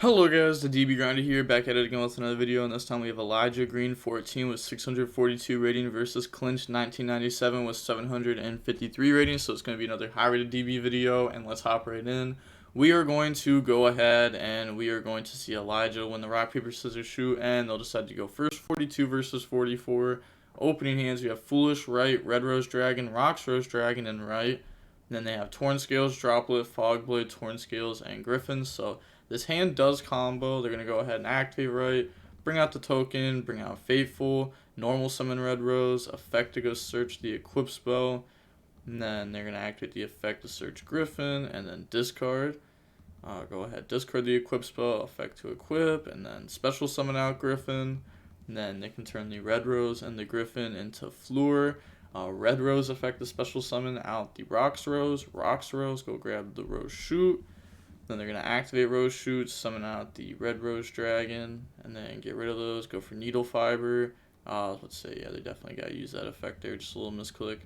Hello guys, the DB Grinder here, back at it again with another video, and this time we have Elijah Green 14 with 642 rating versus Clinch 1997 with 753 rating, so it's going to be another high rated DB video, and let's hop right in. We are going to go ahead and we are going to see Elijah win the rock, paper, scissors, shoot, and they'll decide to go first. 42 versus 44. Opening hands, we have Foolish, right, Red Rose Dragon, Rocks Rose Dragon, and right. And then they have Torn Scales, Droplet, Fogblade, Torn Scales, and Griffin, so this hand does combo. They're going to go ahead and activate right, bring out the token, bring out Fateful, normal summon Red Rose, effect to go search the equip spell, and then they're going to activate the effect to search Griffin, and then discard. Go ahead, discard the equip spell, effect to equip, and then special summon out Griffin, and then they can turn the Red Rose and the Griffin into Fleur. Red Rose effect to special summon out the Rocks Rose, go grab the Rose Shoot. Then they're going to activate Rose Shoot, summon out the Red Rose Dragon, and then get rid of those, go for Needle Fiber. Let's say, yeah, they definitely got to use that effect there, just a little misclick.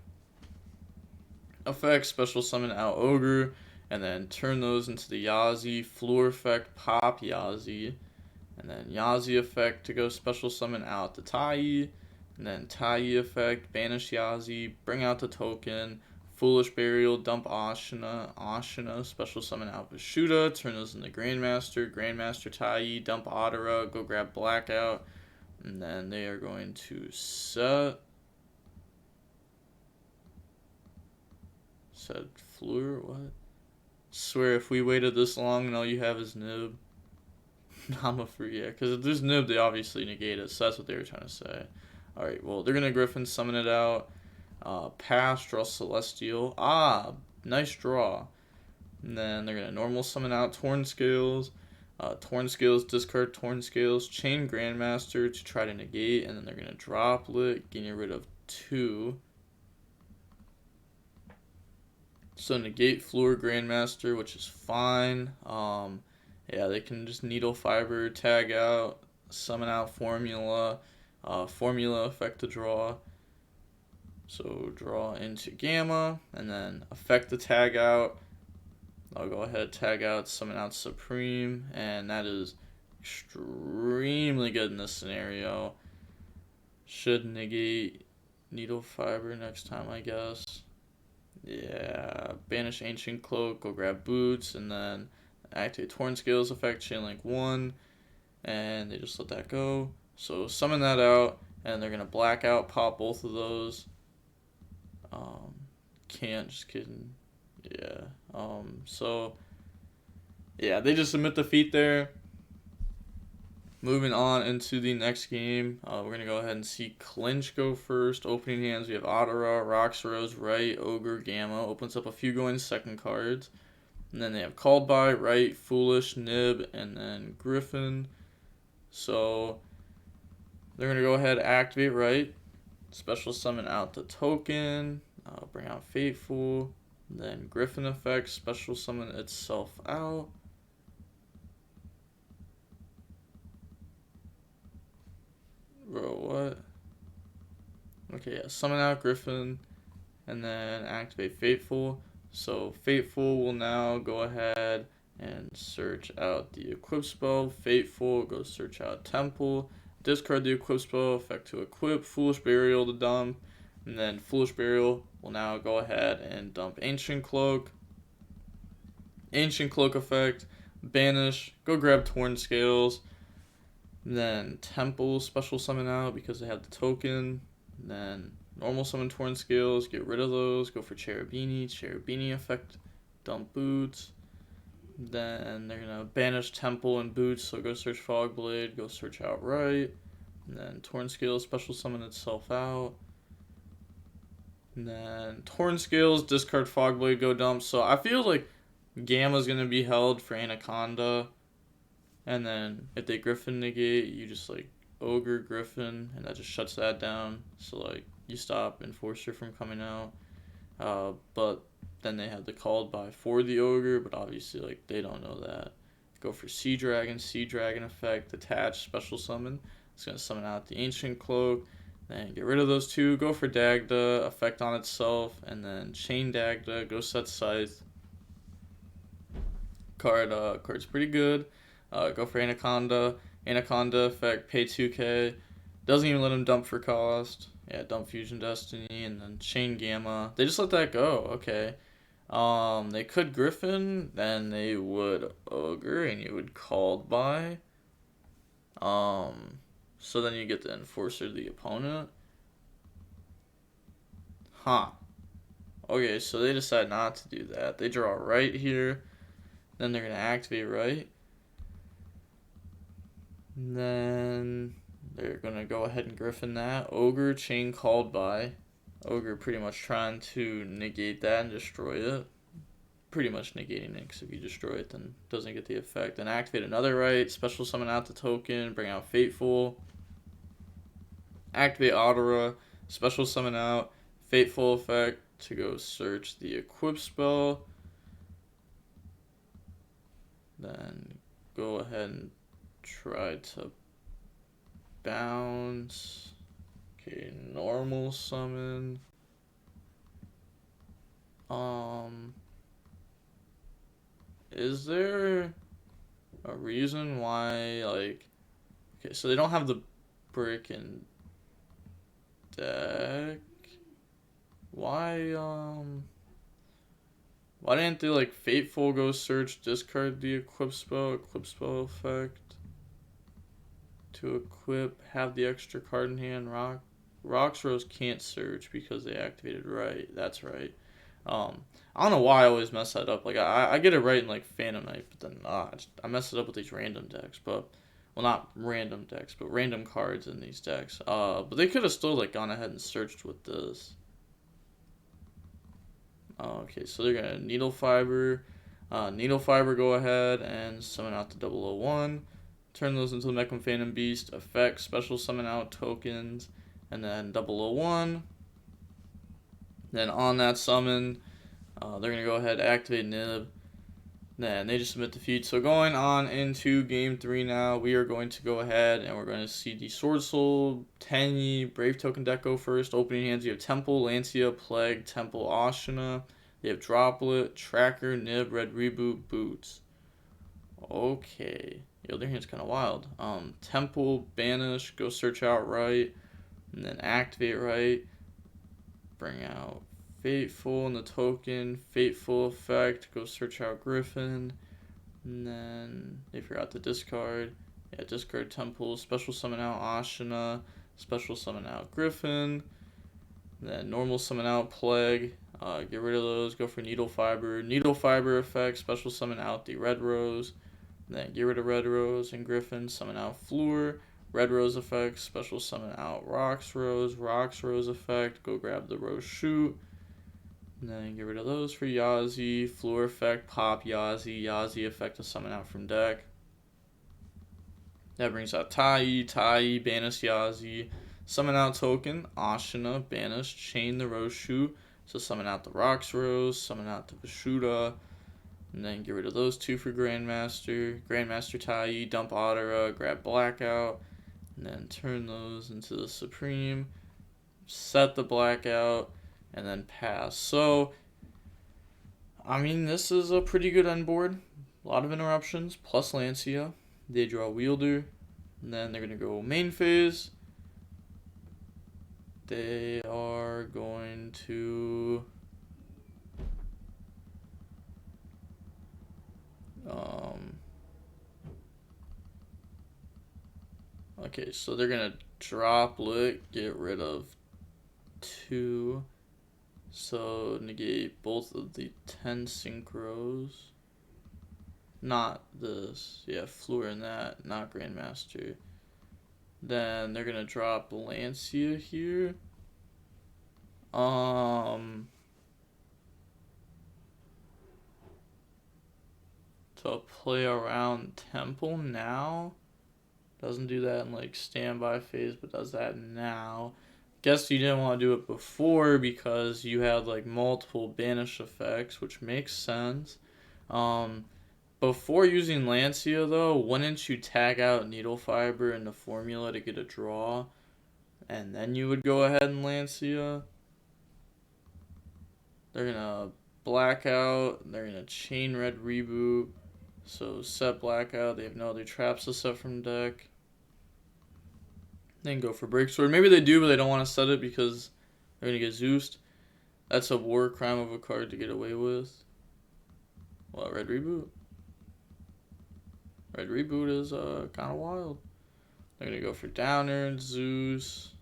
Effect, special summon out Ogre, and then turn those into the Yazi, Fleur effect, pop Yazi, and then Yazi effect to go special summon out the Tai, and then Tai effect, banish Yazi, bring out the token, Foolish Burial, dump Ashina, special summon out Vishuda, turn those into Grandmaster Tai, dump Adara, go grab Blackout, and then they are going to set Fleur, what? Swear if we waited this long and all you have is Nib. Nama free, yeah, because if there's Nib, they obviously negate it, so that's what they were trying to say. Alright, well, they're going to Griffin, summon it out. Pass, draw Celestial. Nice draw. And then they're going to normal summon out Torn Scales. Discard Torn Scales. Chain Grandmaster to try to negate. And then they're going to Droplet, getting rid of 2. So negate Fleur Grandmaster, which is fine. Yeah, they can just Needle Fiber, tag out, summon out Formula. Formula effect to draw. So draw into Gamma, and then effect the tag out. I'll go ahead, tag out, summon out Supreme, and that is extremely good in this scenario. Should negate Needle Fiber next time, I guess. Yeah, banish Ancient Cloak, go grab Boots, and then activate Torn Scales effect, Chain Link 1, and they just let that go. So summon that out, and they're going to Blackout, pop both of those. Can't, just kidding. Yeah. So yeah, they just submit the feat there. Moving on into the next game, we're gonna go ahead and see Clinch go first. Opening hands, we have Adara, Rocks Rose, right, Ogre, Gamma. Opens up a few going second cards. And then they have Called By, right, Foolish, Nib, and then Griffin. So they're gonna go ahead, activate right, special summon out the token. Bring out Fateful, then Griffin effect, special summon itself out. Bro, what? Okay, yeah, summon out Griffin, and then activate Fateful. So Fateful will now go ahead and search out the equip spell. Fateful, go search out Temple, discard the equip spell, effect to equip, Foolish Burial to dump. And then Foolish Burial will now go ahead and dump Ancient Cloak. Ancient Cloak effect, banish, go grab Torn Scales. Then Temple special summon out because they have the token. Then normal summon Torn Scales, get rid of those, go for Cherubini effect, dump Boots. Then they're going to banish Temple and Boots, so go search Fogblade, go search outright. And then Torn Scales special summon itself out. And then Torn Scales, discard Fogblade, go dump. So I feel like Gamma's going to be held for Anaconda. And then if they Griffin negate, you just like Ogre Griffin, and that just shuts that down. So like you stop Enforcer from coming out. But then they have the Called By for the Ogre, but obviously like they don't know that. Go for Sea Dragon effect, attach, special summon. It's going to summon out the Ancient Cloak. Then get rid of those two, go for Dagda, effect on itself, and then chain Dagda, go set Scythe. Card's pretty good. Go for Anaconda. Anaconda effect, pay 2k. Doesn't even let him dump for cost. Yeah, dump Fusion Destiny, and then Chain Gamma. They just let that go. Okay. They could Griffin, then they would Ogre, and you would Called by. So then you get the Enforcer to the opponent. Huh. Okay, so they decide not to do that. They draw right here. Then they're going to activate right. And then they're going to go ahead and Griffin that. Ogre, Chain Called by. Ogre pretty much trying to negate that and destroy it. Pretty much negating it, because if you destroy it, then it doesn't get the effect. Then activate another right. Special summon out the token. Bring out Fateful. Activate Audora. Special summon out. Fateful effect to go search the equip spell. Then go ahead and try to bounce. Okay, normal summon. Is there a reason why, like, okay, so they don't have the brick in deck. Why didn't they, like, Fateful go search, discard the equip spell effect to equip, have the extra card in hand, Roxrose can't search because they activated right. That's right. I don't know why I always mess that up. Like, I get it right in, like, Phantom Knight, but then I mess it up with these random decks. But, well, not random decks, but random cards in these decks. But they could have still, like, gone ahead and searched with this. Okay, so they're gonna Needle Fiber. Needle Fiber, go ahead and summon out the 001. Turn those into the Mechlin Phantom Beast. Effect, special summon out tokens. And then 001. Then on that summon, they're going to go ahead and activate Nib. Then they just submit defeat. So going on into game 3 now, we are going to go ahead and we're going to see the Sword Soul, Tenyi, Brave Token deck go first. Opening hands, you have Temple, Lancia, Plague, Temple, Ashina. You have Droplet, Tracker, Nib, Red Reboot, Boots. Okay. Yo, their hand's kind of wild. Temple, Banish, go search out right. And then activate right. Bring out Fateful in the token, Fateful effect, go search out Griffin, and then they forgot to discard. Yeah, discard Temple, special summon out Ashina, special summon out Griffin, and then normal summon out Plague, get rid of those, go for Needle Fiber effect, special summon out the Red Rose, and then get rid of Red Rose and Griffin, summon out Floor, Red Rose effect, special summon out Roxrose effect, go grab the Rose Shoot, and then get rid of those for Yazi, Floor effect, pop Yazi effect to summon out from deck. That brings out Tai, banish Yazi, summon out token, Ashina, banish, chain the Rose Shoot, so summon out the Roxrose, summon out the Vishuda, and then get rid of those two for Grandmaster Tai, dump Audora, grab Blackout, and then turn those into the Supreme, set the Blackout, and then pass. So, I mean, this is a pretty good end board. A lot of interruptions, plus Lancia. They draw Wielder, and then they're going to go main phase. They are going to... Okay, so they're going to Droplet, get rid of 2. So negate both of the 10 synchros. Not this. Yeah, Floor and that, not Grandmaster. Then they're gonna drop Lancia here. To play around Temple now. Doesn't do that in like standby phase, but does that now. Guess you didn't want to do it before because you had like multiple banish effects, which makes sense. Before using Lancia though, wouldn't you tag out Needle Fiber in the formula to get a draw? And then you would go ahead and Lancia. They're gonna Blackout, they're gonna Chain Red Reboot, So set blackout. They have no other traps to set from deck. Then go for break sword. Maybe they do, but they don't want to set it because they're gonna get Zeused. That's a war crime of a card to get away with. Well, red reboot. Red reboot is kind of wild. They're gonna go for downer, Zeus.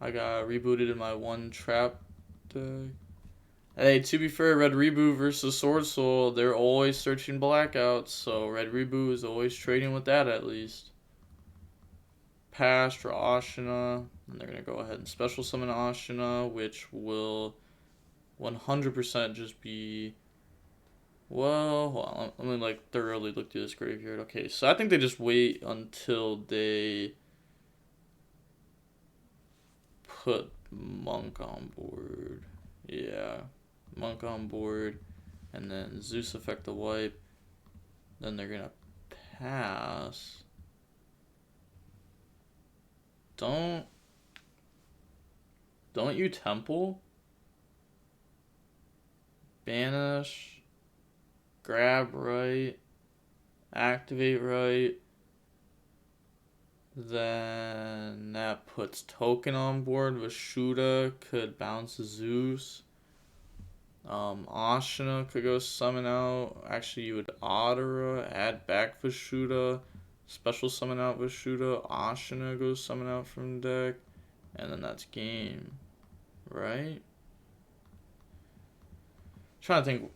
I got rebooted in my one trap deck. Hey, to be fair, red reboot versus Sword Soul, they're always searching blackouts, so red reboot is always trading with that at least. Pass for Ashina, and they're gonna go ahead and special summon Ashina, which will 100% just be. Well, hold on, let me like thoroughly look through this graveyard. Okay, so I think they just wait until they put Monk on board. Yeah, Monk on board, and then Zeus effect the wipe. Then they're gonna pass. Don't you temple? Banish. Grab right. Activate right. Then that puts token on board. Vashuda could bounce Zeus. Ashina could go summon out. Actually, you would Adara, add back Vashuda. Special summon out Vashuda. Ashina goes summon out from deck. And then that's game. Right? Trying to think.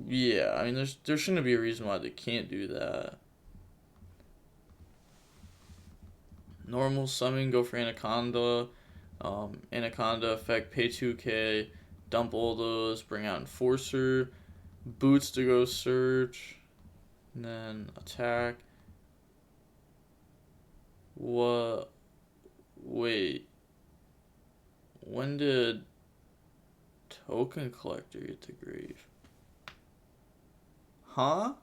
Yeah, I mean, there shouldn't be a reason why they can't do that. Normal summon, go for Anaconda. Anaconda effect, pay 2k. Dump all those, bring out Enforcer. Boots to go search. And then attack. What? Wait. When did Token Collector get to grave? Huh?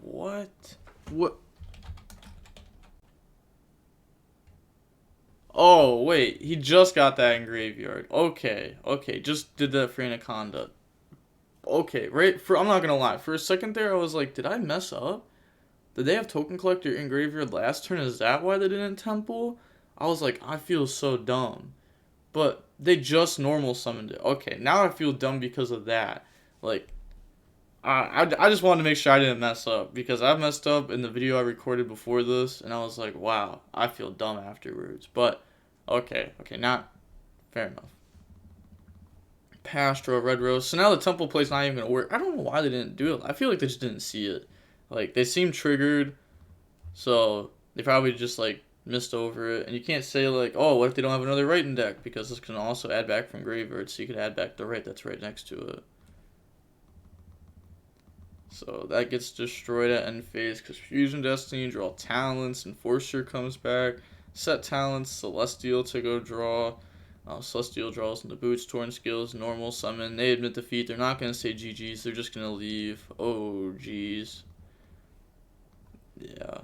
What? What? Oh, wait. He just got that in graveyard. Okay. Okay. Just did that for Anaconda. Okay. Right? I'm not gonna lie. For a second there, I was like, did I mess up? Did they have Token Collector in graveyard last turn? Is that why they didn't temple? I was like, I feel so dumb. But they just normal summoned it. Okay, now I feel dumb because of that. Like, I just wanted to make sure I didn't mess up. Because I messed up in the video I recorded before this. And I was like, wow, I feel dumb afterwards. But, okay, not fair enough. Pastro, Red Rose. So now the temple play's not even going to work. I don't know why they didn't do it. I feel like they just didn't see it. Like, they seem triggered. So, they probably just, like, missed over it. And you can't say, like, oh, what if they don't have another right in deck? Because this can also add back from graveyard. So you could add back the right that's right next to it. So that gets destroyed at end phase because Fusion Destiny, draw talents, Enforcer comes back, set talents, Celestial to go draw. Celestial draws into boots, Torn Skills, normal summon. They admit defeat. They're not going to say GG's. They're just going to leave. Oh, geez. Yeah.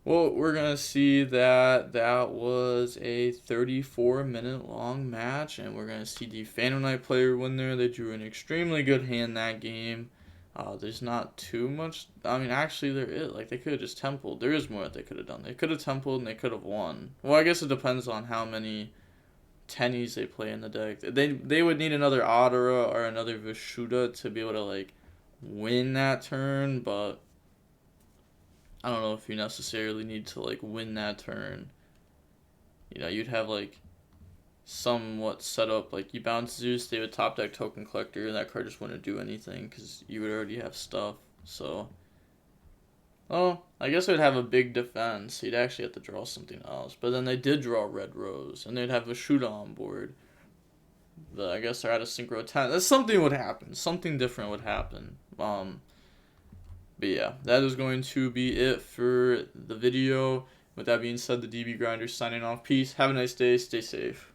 Well, we're going to see that was a 34-minute long match, and we're going to see the Phantom Knight player win there. They drew an extremely good hand that game. There's not too much. I mean, actually, there is. Like, they could have just templed. There is more that they could have done. They could have templed, and they could have won. Well, I guess it depends on how many Tenyis they play in the deck. They would need another Adara or another Vashuda to be able to, like, win that turn, but I don't know if you necessarily need to, like, win that turn. You know, you'd have, like, somewhat set up. Like, you bounce Zeus, they would top deck Token Collector, and that card just wouldn't do anything because you would already have stuff. So, well, I guess it would have a big defense. You'd actually have to draw something else. But then they did draw Red Rose, and they'd have Vashuda on board. But I guess they're out of Synchro 10. Something would happen. Something different would happen. But yeah, that is going to be it for the video. With that being said, the DB Grinder signing off. Peace. Have a nice day. Stay safe.